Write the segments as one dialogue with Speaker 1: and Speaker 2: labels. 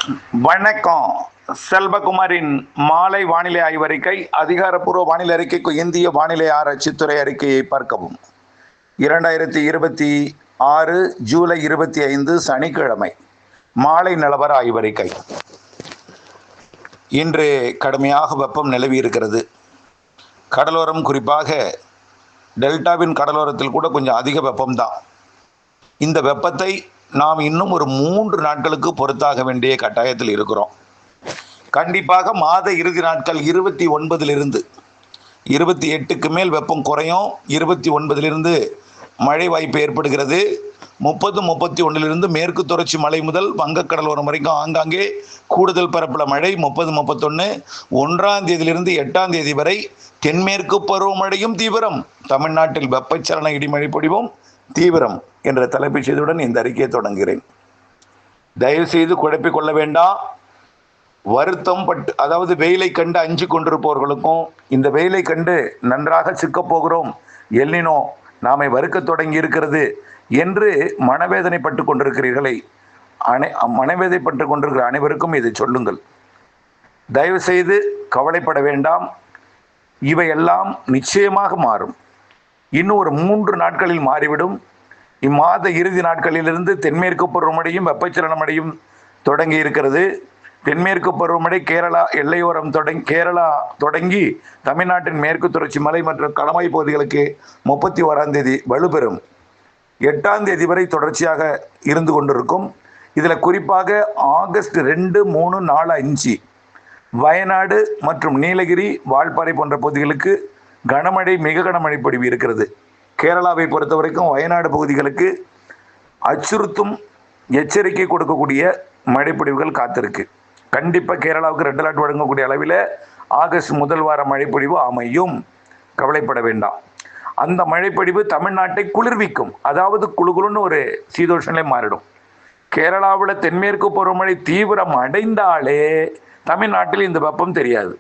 Speaker 1: வணக்கம். செல்வகுமாரின் மாலை வானிலை ஆய்வறிக்கை. அதிகாரப்பூர்வ வானிலை அறிக்கைக்கு இந்திய வானிலை ஆராய்ச்சித்துறை அறிக்கையை பார்க்கவும். 2026 ஜூலை 25 சனிக்கிழமை மாலை நிலவர ஆய்வறிக்கை. இன்று கடுமையாக வெப்பம் நிலவி இருக்கிறது. கடலோரம், குறிப்பாக டெல்டாவின் கடலோரத்தில் கூட கொஞ்சம் அதிக வெப்பம்தான். இந்த வெப்பத்தை நாம் இன்னும் ஒரு 3 நாட்களுக்கு பொறுத்தாக வேண்டிய கட்டாயத்தில் இருக்கிறோம். கண்டிப்பாக மாத இறுதி நாட்கள் 29 28க்கு மேல் வெப்பம் குறையும். 29 மழை வாய்ப்பு ஏற்படுகிறது. 31 மேற்கு தொடர்ச்சி மலை முதல் வங்கக்கடலோரம் வரைக்கும் ஆங்காங்கே கூடுதல் பரப்பள மழை. 31 1ஆம் தேதியிலிருந்து 8ஆம் தேதி வரை தென்மேற்கு பருவமழையும் தீவிரம். தமிழ்நாட்டில் வெப்பச்சலன இடிமழை பொழிவும் தீவிரம் என்ற தலைப்புச் செய்தியுடன் இந்த அறிக்கையை தொடங்குகிறேன். தயவு செய்து குழப்பிக் கொள்ள வேண்டாம். வருத்தம் பட்டு, அதாவது வெயிலை கண்டு அஞ்சு கொண்டிருப்பவர்களுக்கும், இந்த வெயிலை கண்டு நன்றாக சிக்கப் போகிறோம், எல்னினோ நாமை வறுக்க தொடங்கி இருக்கிறது என்று மனவேதனைப்பட்டு கொண்டிருக்கிறீர்களை, மனவேதனைப்பட்டு கொண்டிருக்கிற அனைவருக்கும் இதை சொல்லுங்கள். தயவு செய்து கவலைப்பட வேண்டாம். இவையெல்லாம் நிச்சயமாக மாறும். இன்னும் ஒரு 3 நாட்களில் மாறிவிடும். இம்மாத இறுதி நாட்களிலிருந்து தென்மேற்கு பருவமழையும் வெப்பச்சலன மழையும் தொடங்கி இருக்கிறது. தென்மேற்கு பருவமழை கேரளா எல்லையோரம் தொடங்கி தமிழ்நாட்டின் மேற்கு தொடர்ச்சி மலை மற்றும் களமாய் பகுதிகளுக்கு 31ஆம் தேதி வலுப்பெறும். 8ஆம் தேதி வரை தொடர்ச்சியாக இருந்து கொண்டிருக்கும். இதில் குறிப்பாக ஆகஸ்ட் 2, 3, 4, 5 வயநாடு மற்றும் நீலகிரி, வால்பாறை போன்ற பகுதிகளுக்கு கனமழை, மிக கனமழை பொழிவு இருக்கிறது. கேரளாவை பொறுத்த வரைக்கும் வயநாடு பகுதிகளுக்கு அச்சுறுத்தும் எச்சரிக்கை கொடுக்கக்கூடிய மழைப்பொழிவுகள் காத்திருக்கு. கண்டிப்பாக கேரளாவுக்கு ரெட் அலர்ட் வழங்கக்கூடிய அளவில் ஆகஸ்ட் முதல் வார மழைப்பொழிவு அமையும். கவலைப்பட வேண்டாம். அந்த மழைப்பொழிவு தமிழ்நாட்டை குளிர்விக்கும். அதாவது குளுகுலுன்னு ஒரு சீதோஷனிலே மாறிடும். கேரளாவில் தென்மேற்கு பருவமழை தீவிரம் அடைந்தாலே தமிழ்நாட்டில் இந்த வெப்பம் தெரியாது.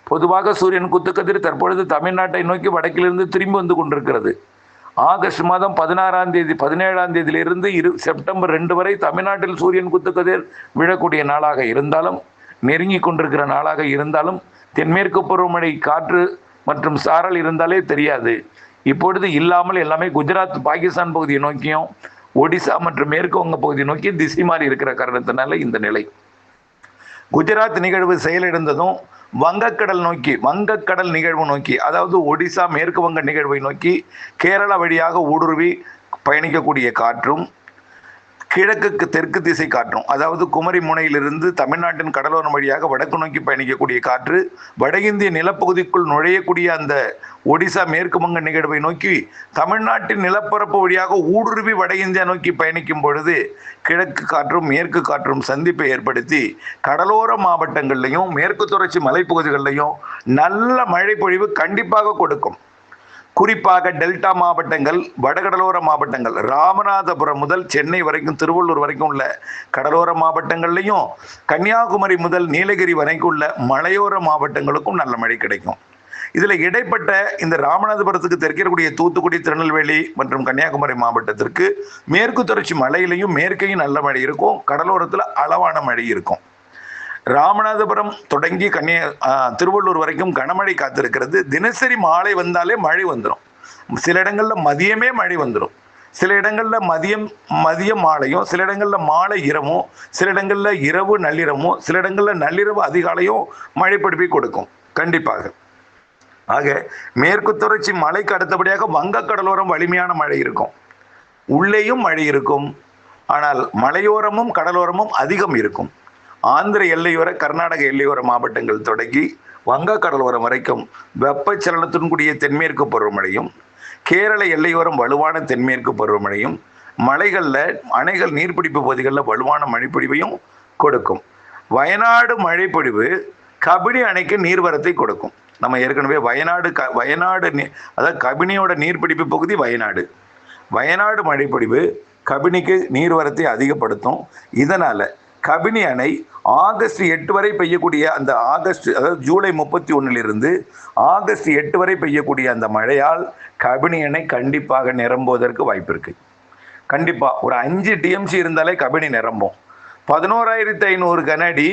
Speaker 1: பொதுவாக சூரியன் குத்துக்கதிர் தற்பொழுது தமிழ்நாட்டை நோக்கி வடக்கிலிருந்து திரும்பி வந்து கொண்டிருக்கிறது. ஆகஸ்ட் மாதம் 16ஆம் தேதி 17ஆம் தேதியிலிருந்து செப்டம்பர் 2 வரை தமிழ்நாட்டில் சூரியன் குத்துக்கதிர் விழக்கூடிய நாளாக இருந்தாலும், நெருங்கி கொண்டிருக்கிற நாளாக இருந்தாலும், தென்மேற்கு பருவமழை காற்று மற்றும் சாரல் இருந்தாலே தெரியாது. இப்பொழுது இல்லாமல் எல்லாமே குஜராத், பாகிஸ்தான் பகுதியை நோக்கியும், ஒடிசா மற்றும் மேற்கு வங்க பகுதியை நோக்கி திசை மாறி இருக்கிற காரணத்தினால இந்த நிலை. குஜராத் நிகழ்வு செயலிழந்ததும் வங்கக்கடல் நிகழ்வு நோக்கி, அதாவது ஒடிசா மேற்கு வங்க நிகழ்வை நோக்கி கேரளா வழியாக ஊடுருவி பயணிக்கக்கூடிய காற்றும், கிழக்குக்கு தெற்கு திசை காற்றும், அதாவது குமரி முனையிலிருந்து தமிழ்நாட்டின் கடலோரம் வழியாக வடக்கு நோக்கி பயணிக்கக்கூடிய காற்று வட இந்திய நிலப்பகுதிக்குள் நுழையக்கூடிய அந்த ஒடிசா மேற்கு வங்க நிகழ்வை நோக்கி தமிழ்நாட்டின் நிலப்பரப்பு வழியாக ஊடுருவி வட இந்தியா நோக்கி பயணிக்கும் பொழுது கிழக்கு காற்றும் மேற்கு காற்றும் சந்திப்பை ஏற்படுத்தி கடலோர மாவட்டங்கள்லையும் மேற்கு தொடர்ச்சி மலைப்பகுதிகளிலையும் நல்ல மழை பொழிவு கண்டிப்பாக கொடுக்கும். குறிப்பாக டெல்டா மாவட்டங்கள், வடகடலோர மாவட்டங்கள், ராமநாதபுரம் முதல் சென்னை வரைக்கும், திருவள்ளூர் வரைக்கும் உள்ள கடலோர மாவட்டங்கள்லையும், கன்னியாகுமரி முதல் நீலகிரி வரைக்கும் உள்ள மலையோர மாவட்டங்களுக்கும் நல்ல மழை கிடைக்கும். இதில் இடைப்பட்ட இந்த ராமநாதபுரத்துக்கு தெற்கக்கூடிய தூத்துக்குடி, திருநெல்வேலி மற்றும் கன்னியாகுமரி மாவட்டத்திற்கு மேற்கு தொடர்ச்சி மலையிலையும் மேற்கையும் நல்ல மழை இருக்கும். கடலோரத்தில் அளவான மழை இருக்கும். ராமநாதபுரம் தொடங்கி திருவள்ளூர் வரைக்கும் கனமழை காத்திருக்கிறது. தினசரி மாலை வந்தாலே மழை வந்துடும். சில இடங்களில் மதியமே மழை வந்துடும். சில இடங்களில் மதியம் மாலையும், சில இடங்களில் மாலை இரவும், சில இடங்களில் இரவு நள்ளிரவும், சில இடங்களில் நள்ளிரவு அதிகாலையும் மழை பொழிவை கொடுக்கும் கண்டிப்பாக. ஆக மேற்கு தொடர்ச்சி மலைக்கு அடுத்தபடியாக வங்கக்கடலோரம் வலிமையான மழை இருக்கும். உள்ளேயும் மழை இருக்கும். ஆனால் மலையோரமும் கடலோரமும் அதிகம் இருக்கும். ஆந்திர எல்லையோர, கர்நாடக எல்லையோர மாவட்டங்கள் தொடங்கி வங்க கடலோரம் வரைக்கும் வெப்பச்சலனத்துடன் கூடிய தென்மேற்கு பருவமழையும், கேரள எல்லையோரம் வலுவான தென்மேற்கு பருவமழையும், மலைகளில் அணைகள் நீர்பிடிப்பு பகுதிகளில் வலுவான மழைப்பொழிவையும் கொடுக்கும். வயநாடு மழைப்பொழிவு கபினி அணைக்கு நீர்வரத்தை கொடுக்கும். நம்ம ஏற்கனவே வயநாடு அதாவது கபினியோட நீர்பிடிப்பு பகுதி வயநாடு மழைப்பொழிவு கபினிக்கு நீர்வரத்தை அதிகப்படுத்தும். இதனால் கபினி அணை ஆகஸ்ட் 8 வரை பெய்யக்கூடிய அந்த அதாவது ஜூலை 31 ஆகஸ்ட் 8 வரை பெய்யக்கூடிய அந்த மழையால் கபினி அணை கண்டிப்பாக நிரம்புவதற்கு வாய்ப்பு இருக்கு. கண்டிப்பாக ஒரு 5 டிஎம்சி இருந்தாலே கபினி நிரம்பும். 11,500 கனஅடி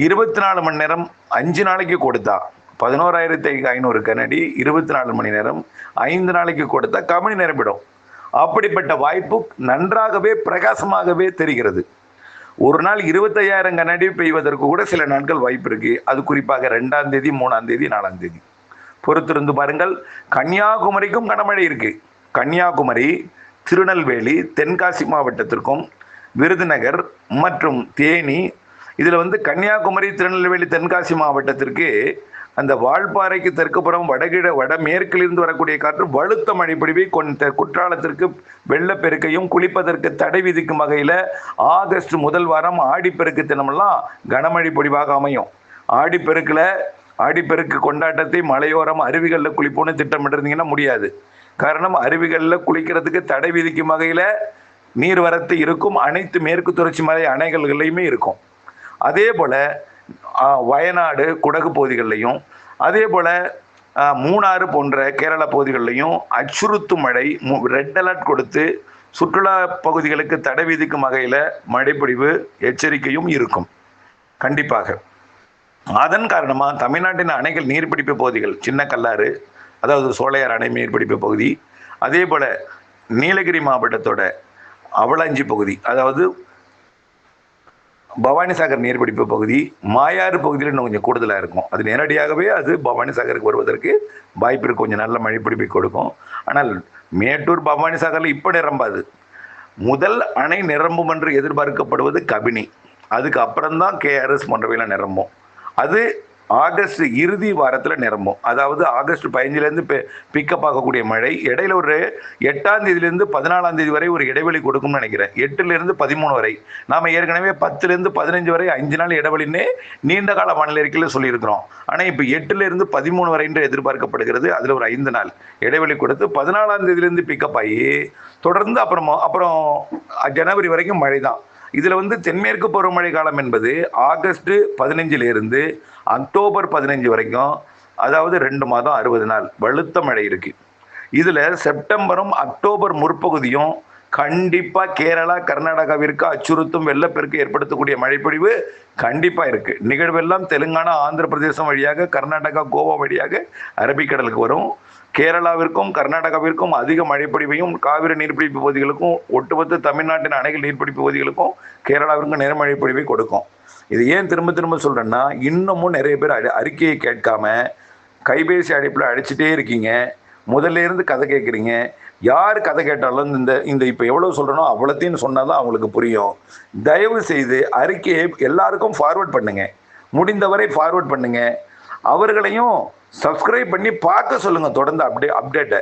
Speaker 1: 24 மணி நேரம் 5 நாளைக்கு கொடுத்தா, 11,500 கனஅடி 24 மணி நேரம் 5 நாளைக்கு கொடுத்தா கபினி நிரம்பிடும். அப்படிப்பட்ட வாய்ப்பு நன்றாகவே பிரகாசமாகவே தெரிகிறது. ஒரு நாள் 25,000 கனஅடி பெய்வதற்கு கூட சில நாட்கள் வாய்ப்பு இருக்கு. அது குறிப்பாக 2ஆம் தேதி, 3ஆம் தேதி, 4ஆம் தேதி பொறுத்திருந்து பாருங்கள். கன்னியாகுமரிக்கும் கனமழை இருக்கு. கன்னியாகுமரி, திருநெல்வேலி, தென்காசி மாவட்டத்திற்கும், விருதுநகர் மற்றும் தேனி, இதில் கன்னியாகுமரி, திருநெல்வேலி, தென்காசி மாவட்டத்திற்கு அந்த வால்பாறைக்கு தெற்குப்புறம் வடமேற்கிலிருந்து வரக்கூடிய காற்று வலுத்த மழை பொழிவை குற்றாலத்திற்கு வெள்ளப்பெருக்கையும் குளிப்பதற்கு தடை விதிக்கும் வகையில் ஆகஸ்ட் முதல் வாரம் ஆடிப்பெருக்கு தினமெல்லாம் கனமழை பொழிவாக அமையும். ஆடிப்பெருக்கு கொண்டாட்டத்தை மலையோரம் அருவிகளில் குளிப்போன்னு திட்டமிட்டிருந்தீங்கன்னா முடியாது. காரணம், அருவிகளில் குளிக்கிறதுக்கு தடை விதிக்கும் வகையில் நீர்வரத்து இருக்கும். அனைத்து மேற்கு தொடர்ச்சி மலை அணைகள்களையுமே இருக்கும். அதே போல் வயநாடு, குடகு பகுதிகளிலையும், அதே போல் மூணாறு போன்ற கேரள பகுதிகளிலையும் அச்சுறுத்தும் மழை, ரெட் அலர்ட் கொடுத்து சுற்றுலா பகுதிகளுக்கு தடை விதிக்கும் வகையில் மழைப்பொழிவு எச்சரிக்கையும் இருக்கும் கண்டிப்பாக. அதன் காரணமாக தமிழ்நாட்டின் அணைகள் நீர்பிடிப்பு பகுதிகள், சின்ன கல்லாறு, அதாவது சோலையார் அணை நீர்பிடிப்பு பகுதி, அதே போல் நீலகிரி மாவட்டத்தோட அவலாஞ்சி பகுதி, அதாவது பவானிசாகர் நீர்பிடிப்பு பகுதி, மாயாறு பகுதியில் இன்னும் கொஞ்சம் கூடுதலாக இருக்கும். அது நேரடியாகவே அது பவானிசாகருக்கு வருவதற்கு வாய்ப்பு இருக்கு, கொஞ்சம் நல்ல மழைப்பிடிப்பை கொடுக்கும். ஆனால் மேட்டூர், பவானிசாகரில் இப்போ நிரம்பாது. முதல் அணை நிரம்பும் என்று எதிர்பார்க்கப்படுவது கபினி. அதுக்கு அப்புறம்தான் கேஆர்எஸ் போன்றவையெல்லாம் நிரம்பும். அது ஆகஸ்ட் இறுதி வாரத்தில் நிரம்பும். அதாவது ஆகஸ்ட் 15லேருந்து பிக்கப் ஆகக்கூடிய மழை இடையில ஒரு 8ஆம் தேதியிலேருந்து 14ஆம் தேதி வரை ஒரு இடைவெளி கொடுக்கும்னு நினைக்கிறேன். 8லேருந்து 13 வரை. நாம் ஏற்கனவே 10லேருந்து 15 வரை 5 நாள் இடைவெளின்னு நீண்ட கால வானிலை அறிக்கையில் சொல்லியிருக்கிறோம். ஆனால் இப்போ 8லேருந்து 13 வரை என்று எதிர்பார்க்கப்படுகிறது. அதில் ஒரு 5 நாள் இடைவெளி கொடுத்து 14ஆம் தேதியிலேருந்து பிக்கப் ஆகி தொடர்ந்து அப்புறம் ஜனவரி வரைக்கும் மழை தான். இதில் தென்மேற்கு பருவமழை காலம் என்பது ஆகஸ்ட் 15லிருந்து அக்டோபர் 15 வரைக்கும், அதாவது 2 மாதம் 60 நாள் வலுத்த மழை இருக்கு. இதில் செப்டம்பரும் அக்டோபர் முற்பகுதியும் கண்டிப்பாக கேரளா, கர்நாடகாவிற்கு அச்சுறுத்தும் வெள்ளப்பெருக்கு ஏற்படுத்தக்கூடிய மழைப்பொழிவு கண்டிப்பாக இருக்கு. நிகழ்வெல்லாம் தெலுங்கானா, ஆந்திர பிரதேசம் வழியாக, கர்நாடகா, கோவா வழியாக அரபிக்கடலுக்கு வரும். கேரளாவிற்கும் கர்நாடகாவிற்கும் அதிக மழைப்பொழிவையும், காவிரி நீர்பிடிப்பு பகுதிகளுக்கும், ஒட்டுமொத்த தமிழ்நாட்டின் அணைகள் நீர்பிடிப்பு பகுதிகளுக்கும் கேரளாவிற்கும் நேர்மழை பொழிவை கொடுக்கும். இது ஏன் திரும்ப திரும்ப சொல்கிறேன்னா, இன்னமும் நிறைய பேர் அறிக்கையை கேட்காம கைபேசி அழைப்பில் அடிச்சுட்டே இருக்கீங்க. முதல்ல இருந்து கதை கேட்குறீங்க. யார் கதை கேட்டாலும் இந்த இப்போ எவ்வளோ சொல்கிறனோ அவ்வளோத்தையும் சொன்னால் தான் அவங்களுக்கு புரியும். தயவு செய்து அறிக்கையை எல்லாருக்கும் ஃபார்வர்ட் பண்ணுங்க, முடிந்தவரை ஃபார்வர்ட் பண்ணுங்க. அவர்களையும் சப்ஸ்கிரைப் பண்ணி பார்க்க சொல்லுங்கள். தொடர்ந்து அப்டேட்டை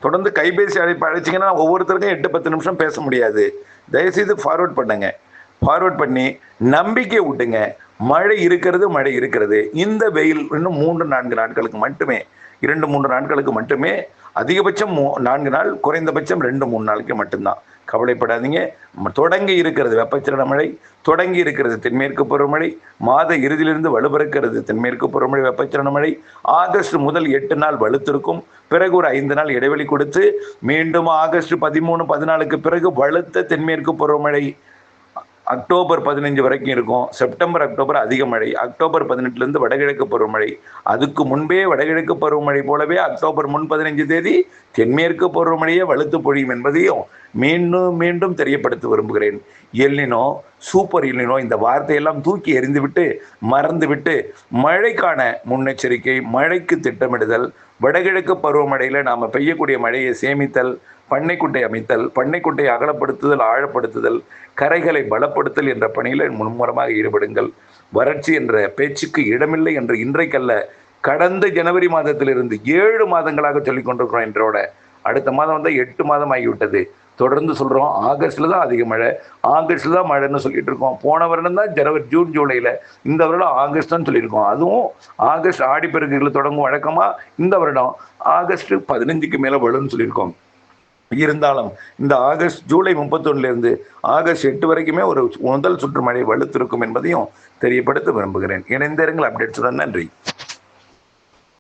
Speaker 1: தொடர்ந்து கைபேசி அழைப்பு அழைச்சிங்கன்னா ஒவ்வொருத்தருக்கும் 8-10 நிமிஷம் பேச முடியாது. தயவுசெய்து ஃபார்வர்ட் பண்ணுங்க. ஃபார்வர்ட் பண்ணி நம்பிக்கை விட்டுங்க. மழை இருக்கிறது. இந்த வெயில் இன்னும் 3-4 நாட்களுக்கு மட்டுமே, 2-3 நாட்களுக்கு மட்டுமே. அதிகபட்சம் 4 நாள், குறைந்தபட்சம் 2-3 நாளைக்கு மட்டும்தான். கவலைப்படாதீங்க. தொடங்கி இருக்கிறது வெப்பச்சலன மழை, தொடங்கி இருக்கிறது தென்மேற்கு பருவமழை. மாத இறுதியிலிருந்து வலுப்பிறக்கிறது தென்மேற்கு பருவமழை, வெப்பச்சலன மழை. ஆகஸ்ட் முதல் 8 நாள் வலுத்திருக்கும். பிறகு ஒரு 5 நாள் இடைவெளி கொடுத்து மீண்டும் ஆகஸ்ட் 13-14க்கு பிறகு வலுத்த தென்மேற்கு பருவமழை அக்டோபர் 15 வரைக்கும் இருக்கும். செப்டம்பர், அக்டோபர் அதிக மழை. அக்டோபர் 18லேருந்து வடகிழக்கு பருவமழை. அதுக்கு முன்பே வடகிழக்கு பருவமழை போலவே அக்டோபர் 15 தேதி தென்மேற்கு பருவமழையே வலுத்து பொழியும் என்பதையும் மீண்டும் மீண்டும் தெரியப்படுத்த விரும்புகிறேன். எல்னினோ, சூப்பர் எல்னினோ இந்த வார்த்தையெல்லாம் தூக்கி எறிந்துவிட்டு மறந்துவிட்டு மழைக்கான முன்னெச்சரிக்கை, மழைக்கு திட்டமிடுதல், வடகிழக்கு பருவமழையில் நாம் பெய்யக்கூடிய மழையை சேமித்தல், பண்ணைக்குட்டை அமைத்தல், பண்ணைக்குட்டை அகலப்படுத்துதல், ஆழப்படுத்துதல், கரைகளை பலப்படுத்தல் என்ற பணியில் மும்முரமாக ஈடுபடுங்கள். வறட்சி என்ற பேச்சுக்கு இடமில்லை என்று இன்றைக்கல்ல, கடந்த ஜனவரி மாதத்திலிருந்து 7 மாதங்களாக சொல்லிக் கொண்டிருக்கிறோம். என்றோட அடுத்த மாதம் 8 மாதம் ஆகிவிட்டது. தொடர்ந்து சொல்கிறோம். ஆகஸ்டில் தான் அதிக மழை, ஆகஸ்டில் தான் மழைன்னு சொல்லிட்டு இருக்கோம். போன வருடம் தான் ஜனவரி, ஜூன், ஜூலையில். இந்த வருடம் ஆகஸ்ட் தான் சொல்லியிருக்கோம். அதுவும் ஆகஸ்ட் ஆடிப்பெருக்குகள் தொடங்கும் வழக்கமாக இந்த வருடம் ஆகஸ்ட் 15க்கு மேலே வரும்னு சொல்லியிருக்கோம். இருந்தாலும் இந்த ஆகஸ்ட், ஜூலை 31லேருந்து ஆகஸ்ட் 8 வரைக்குமே ஒரு முதல் சுற்று மழை வலுத்திருக்கும் என்பதையும் தெரியப்படுத்த விரும்புகிறேன். இணைந்திருங்கள் அப்டேட்ஸுடன். நன்றி.